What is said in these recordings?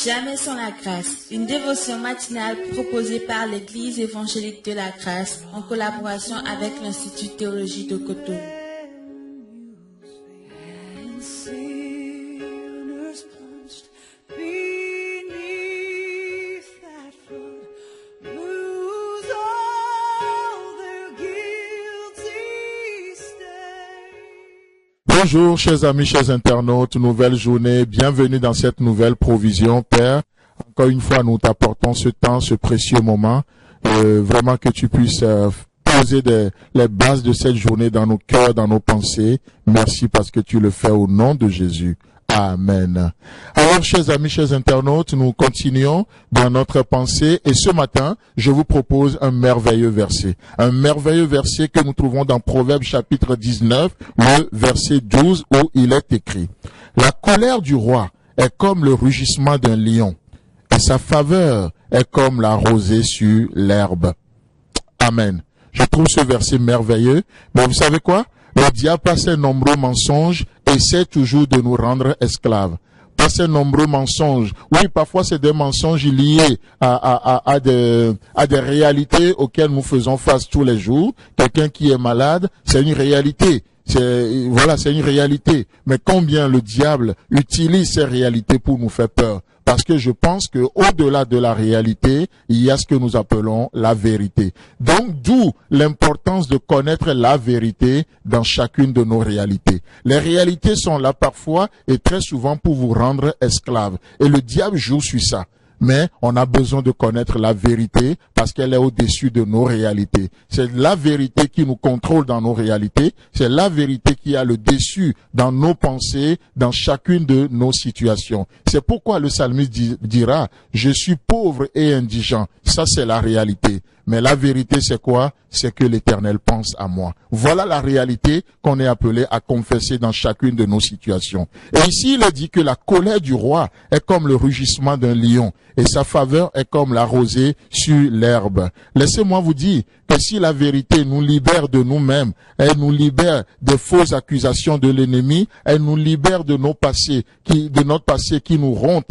Jamais sans la grâce, une dévotion matinale proposée par l'Église évangélique de la grâce en collaboration avec l'Institut de théologie de Cotonou. Bonjour, chers amis, chers internautes, nouvelle journée, bienvenue dans cette nouvelle provision, Père. Encore une fois, nous t'apportons ce temps, ce précieux moment, vraiment que tu puisses poser les bases de cette journée dans nos cœurs, dans nos pensées. Merci parce que tu le fais au nom de Jésus. Amen. Alors, chers amis, chers internautes, nous continuons dans notre pensée et ce matin, je vous propose un merveilleux verset. Un merveilleux verset que nous trouvons dans Proverbes chapitre 19, le verset 12 où il est écrit: La colère du roi est comme le rugissement d'un lion et sa faveur est comme la rosée sur l'herbe. Amen. Je trouve ce verset merveilleux, mais vous savez quoi? Le diable, par ses nombreux mensonges, essaie toujours de nous rendre esclaves. Par ses nombreux mensonges. Oui, parfois c'est des mensonges liés à des réalités auxquelles nous faisons face tous les jours. Quelqu'un qui est malade, c'est une réalité. C'est une réalité. Mais combien le diable utilise ces réalités pour nous faire peur? Parce que je pense que au-delà de la réalité, il y a ce que nous appelons la vérité. Donc, d'où l'importance de connaître la vérité dans chacune de nos réalités. Les réalités sont là parfois et très souvent pour vous rendre esclaves. Et le diable joue sur ça. Mais on a besoin de connaître la vérité parce qu'elle est au-dessus de nos réalités. C'est la vérité qui nous contrôle dans nos réalités. C'est la vérité qui a le dessus dans nos pensées, dans chacune de nos situations. C'est pourquoi le psalmiste dira « Je suis pauvre et indigent ». Ça, c'est la réalité. Mais la vérité, c'est quoi? C'est que l'Éternel pense à moi. Voilà la réalité qu'on est appelé à confesser dans chacune de nos situations. Et ici, il est dit que la colère du roi est comme le rugissement d'un lion et sa faveur est comme la rosée sur l'herbe. Laissez-moi vous dire que si la vérité nous libère de nous-mêmes, elle nous libère des fausses accusations de l'ennemi, elle nous libère de nos passés, de notre passé qui nous rend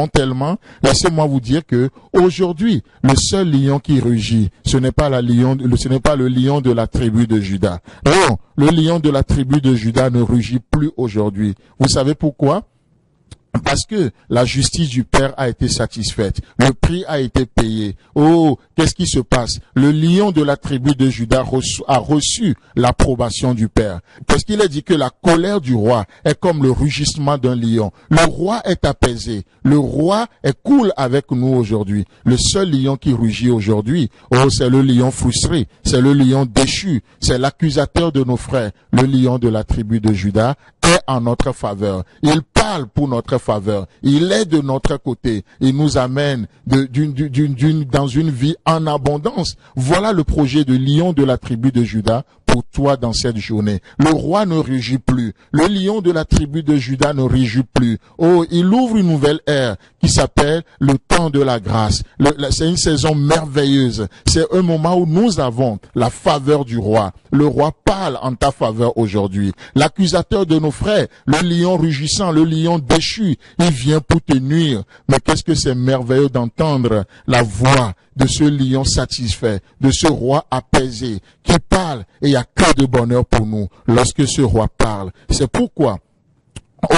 tellement. Laissez-moi vous dire que aujourd'hui, le seul lion qui rugit, ce n'est pas le lion de la tribu de Juda. Non, le lion de la tribu de Juda ne rugit plus aujourd'hui. Vous savez pourquoi? Parce que la justice du Père a été satisfaite. Le prix a été payé. Oh, qu'est-ce qui se passe? Le lion de la tribu de Juda a reçu l'approbation du Père. Parce qu'il est dit que la colère du roi est comme le rugissement d'un lion. Le roi est apaisé. Le roi est cool avec nous aujourd'hui. Le seul lion qui rugit aujourd'hui, oh, c'est le lion frustré. C'est le lion déchu. C'est l'accusateur de nos frères. Le lion de la tribu de Juda est en notre faveur. Il parle pour notre faveur. Il est de notre côté. Il nous amène dans une vie en abondance. Voilà le projet de lion de la tribu de Juda pour toi dans cette journée. Le roi ne rugit plus. Le lion de la tribu de Juda ne rugit plus. Oh, il ouvre une nouvelle ère qui s'appelle le temps de la grâce. C'est une saison merveilleuse. C'est un moment où nous avons la faveur du roi. Le roi parle en ta faveur aujourd'hui. L'accusateur de nos frères, le lion rugissant, le lion déchu, il vient pour te nuire. Mais qu'est-ce que c'est merveilleux d'entendre la voix de ce lion satisfait, de ce roi apaisé, qui parle, et il n'y a que de bonheur pour nous lorsque ce roi parle. C'est pourquoi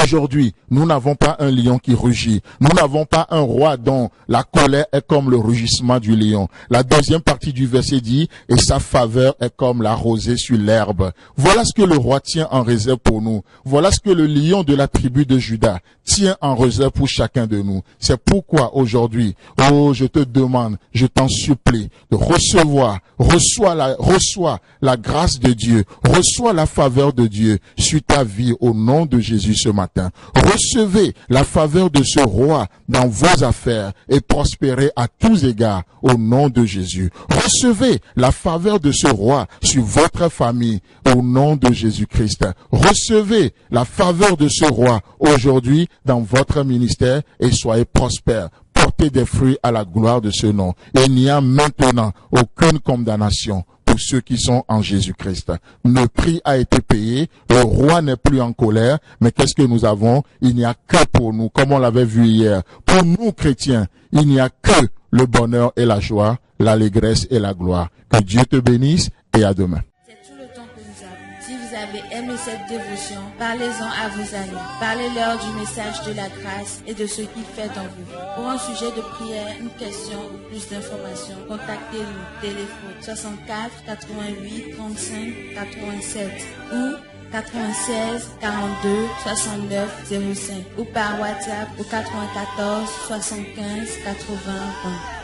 aujourd'hui, nous n'avons pas un lion qui rugit. Nous n'avons pas un roi dont la colère est comme le rugissement du lion. La deuxième partie du verset dit, et sa faveur est comme la rosée sur l'herbe. Voilà ce que le roi tient en réserve pour nous. Voilà ce que le lion de la tribu de Juda tient en réserve pour chacun de nous. C'est pourquoi aujourd'hui, oh, je te demande, je t'en supplie, de reçois la grâce de Dieu, reçois la faveur de Dieu sur ta vie au nom de Jésus ce matin. Recevez la faveur de ce roi dans vos affaires et prospérez à tous égards au nom de Jésus. Recevez la faveur de ce roi sur votre famille au nom de Jésus-Christ. Recevez la faveur de ce roi aujourd'hui dans votre ministère et soyez prospères. Portez des fruits à la gloire de ce nom. Et il n'y a maintenant aucune condamnation pour ceux qui sont en Jésus-Christ. Le prix a été payé, le roi n'est plus en colère, mais qu'est-ce que nous avons? Il n'y a que pour nous, comme on l'avait vu hier. Pour nous, chrétiens, il n'y a que le bonheur et la joie, l'allégresse et la gloire. Que Dieu te bénisse et à demain. C'est tout le temps que nous avons. Si vous avez aimé cette dévotion, parlez-en à vos amis. Parlez-leur du message de la grâce et de ce qu'il fait dans vous. Pour un sujet de prière, une question ou plus d'informations, contactez-nous. Téléphone 64 88 35 87 ou 96 42 69 05 ou par WhatsApp au 94 75 80 20.